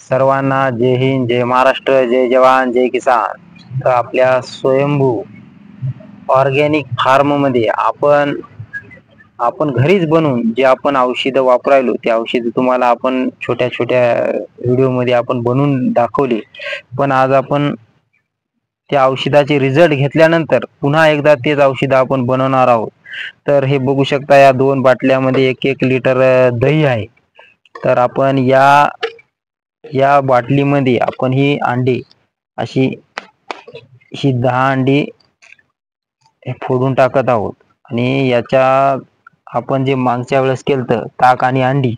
सर्वांना जय हिंद, जय महाराष्ट्र, जय जवान, जय किसान. तर आपल्या स्वयंभू ऑर्गॅनिक फार्म मध्ये आपण घरीच बनवून जे आपण औषधं वापरायलो ते औषधं तुम्हाला आपण छोट्या छोट्या व्हिडिओ मध्ये आपण बनवून दाखवले. पण आज आपण त्या औषधाचे रिझल्ट घेतल्यानंतर पुन्हा एकदा तेच औषध आपण बनवणार आहोत. तर हे बघू शकता, या 2 बाटल्यामध्ये 1-1 लिटर दही आहे. तर आपण या बाटलीमध्ये आपण ही अंडी अशी 10 अंडी फोडून टाकत आहोत. आणि याच्या आपण जे मागच्या वेळेस केलं ताक आणि अंडी,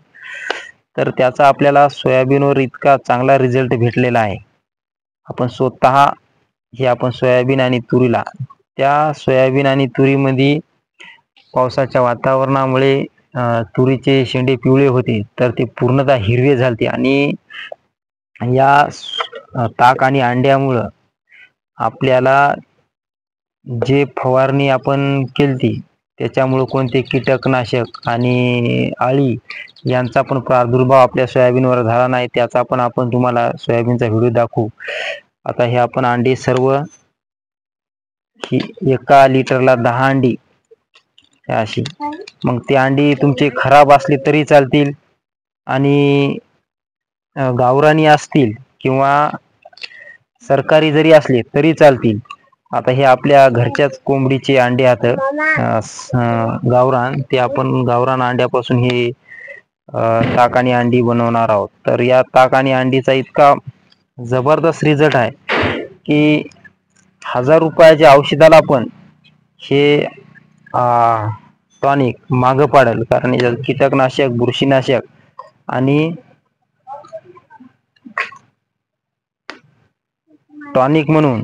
तर त्याचा आपल्याला सोयाबीनवर इतका चांगला रिझल्ट भेटलेला आहे. आपण स्वतः हे आपण सोयाबीन आणि तुरीला, त्या सोयाबीन आणि तुरीमध्ये पावसाच्या वातावरणामुळे तुरीचे शेंडे पिवळे होते, तर ते पूर्णतः हिरवे झालते. आणि या ताक आणि अंड्यामुळं आपल्याला जे फवारणी आपण केली त्याच्यामुळे कोणते कीटकनाशक आणि अळी यांचा पण प्रादुर्भाव आपल्या सोयाबीनवर झाला नाही. त्याचा पण आपण तुम्हाला सोयाबीनचा व्हिडिओ दाखवू. आता हे आपण अंडी सर्व ही 1 लिटरला 10 अंडी अशी, मग ती अंडी तुमची खराब असली तरी चालतील आणि गावरानी असतील किंवा सरकारी जरी असले तरी चालतील. आता हे आपल्या घरच्याच कोंबडीचे अंडे आहेत गावरान, ते आपण गावरान अंड्यापासून हे ताक आणि अंडी बनवणार आहोत. तर या ताक आणि अंडीचा इतका जबरदस्त रिझल्ट आहे की 1000 रुपयाच्या औषधाला पण हे टॉनिक मागं पाडेल. कारण याच्यात कीटकनाशक, बुरशीनाशक आणि टॉनिक म्हणून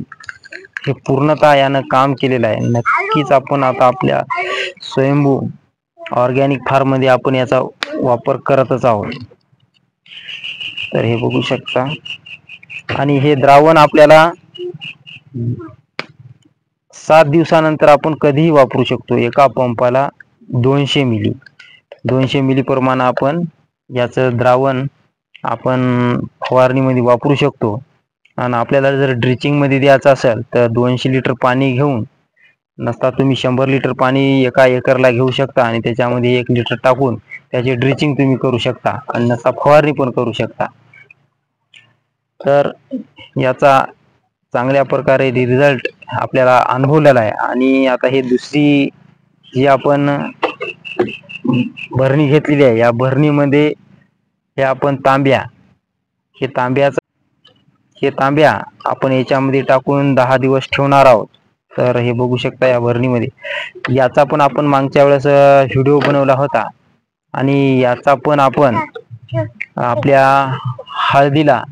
हे पूर्णतः यानं काम केलेलं आहे. नक्कीच आपण आता आपल्या स्वयंभू ऑर्गॅनिक फार्म मध्ये आपण याचा वापर करतच आहोत. तर हे बघू शकता. आणि हे द्रावण आपल्याला 7 दिवसानंतर आपण कधीही वापरू शकतो. एका पंपाला 200 मिली प्रमाणे आपण याचं द्रावण आपण फवारणीमध्ये वापरू शकतो. आणि आपल्याला जर ड्रिचिंग मध्ये द्यायचं असेल तर 200 लिटर पाणी घेऊन, नसता तुम्ही 100 लिटर पाणी 1 एकरला घेऊ शकता आणि त्याच्यामध्ये 1 लिटर टाकून त्याची ड्रिचिंग तुम्ही करू शकता आणि नसता फवारणी पण करू शकता. तर याचा चांगल्या प्रकारे रिझल्ट आपल्याला अनुभवलेला आहे. आणि आता हे दुसरी जी आपण भरणी घेतलेली आहे, या भरणीमध्ये हे आपण तांब्या आपण याच्यामध्ये टाकून 10 दिवस ठेवणार आहोत. तर हे बघू शकता या भरणीमध्ये याचा पण आपण मागच्या वेळेस व्हिडिओ बनवला होता. आणि याचा पण आपण आपल्या हळदीला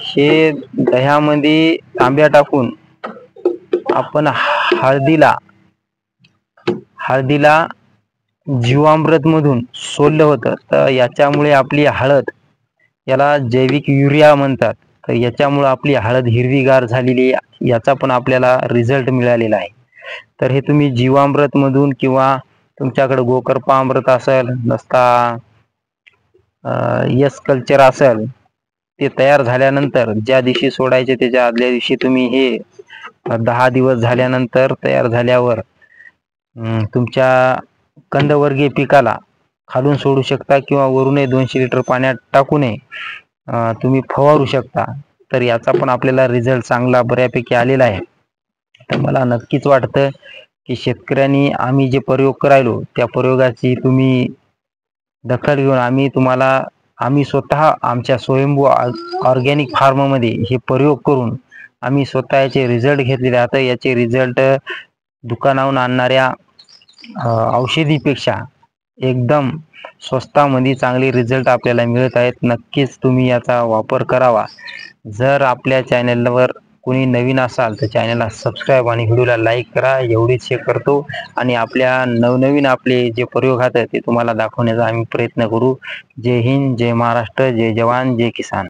हे दह्यामध्ये तांब्या टाकून आपण हळदीला जीवामृत मधून सोडलं होतं. तर याच्यामुळे आपली हळद, याला जैविक युरिया म्हणतात, तर याच्यामुळे आपली हळद हिरवीगार झालेली, याचा पण आपल्याला रिझल्ट मिळालेला आहे. तर हे तुम्ही जीवामृत मधून किंवा तुमच्याकडे गोकर्पामृत असेल, नसता यस कल्चर असेल, ते तयार झाल्यानंतर ज्या दिवशी सोडायचे त्याच्या आदल्या दिवशी तुम्ही हे 10 दिवस झाल्यानंतर तयार झाल्यावर तुमच्या कंदवर्गीय पिकाला खालून सोडू शकता किंवा वरूनही 200 लिटर पाण्यात टाकूनही तुम्ही फवारू शकता. तर याचा पण आपल्याला रिझल्ट चांगला बऱ्यापैकी आलेला आहे. तर मला नक्कीच वाटतं की शेतकऱ्यांनी आम्ही जे प्रयोग करायलो त्या प्रयोगाची तुम्ही दखल घेऊन आम्ही स्वतः आमच्या स्वयंभू ऑर्गॅनिक फार्म मध्ये हे प्रयोग करून आम्ही स्वतः याचे रिझल्ट घेतलेले. आता याचे रिझल्ट दुकानावरून आणणाऱ्या औषधीपेक्षा एकदम स्वस्तामध्ये चांगले रिझल्ट आपल्याला मिळत आहेत. नक्कीच तुम्ही याचा वापर करावा. जर आपल्या चॅनलवर कोणी नवीन असाल तर चॅनलला सबस्क्राईब आणि व्हिडिओला लाईक करा, एवढीच हे करतो. आणि आपल्या नवनवीन आपले जे प्रयोग आहेत ते तुम्हाला दाखवण्याचा आम्ही प्रयत्न करू. जय हिंद, जय महाराष्ट्र, जय जवान, जय किसान.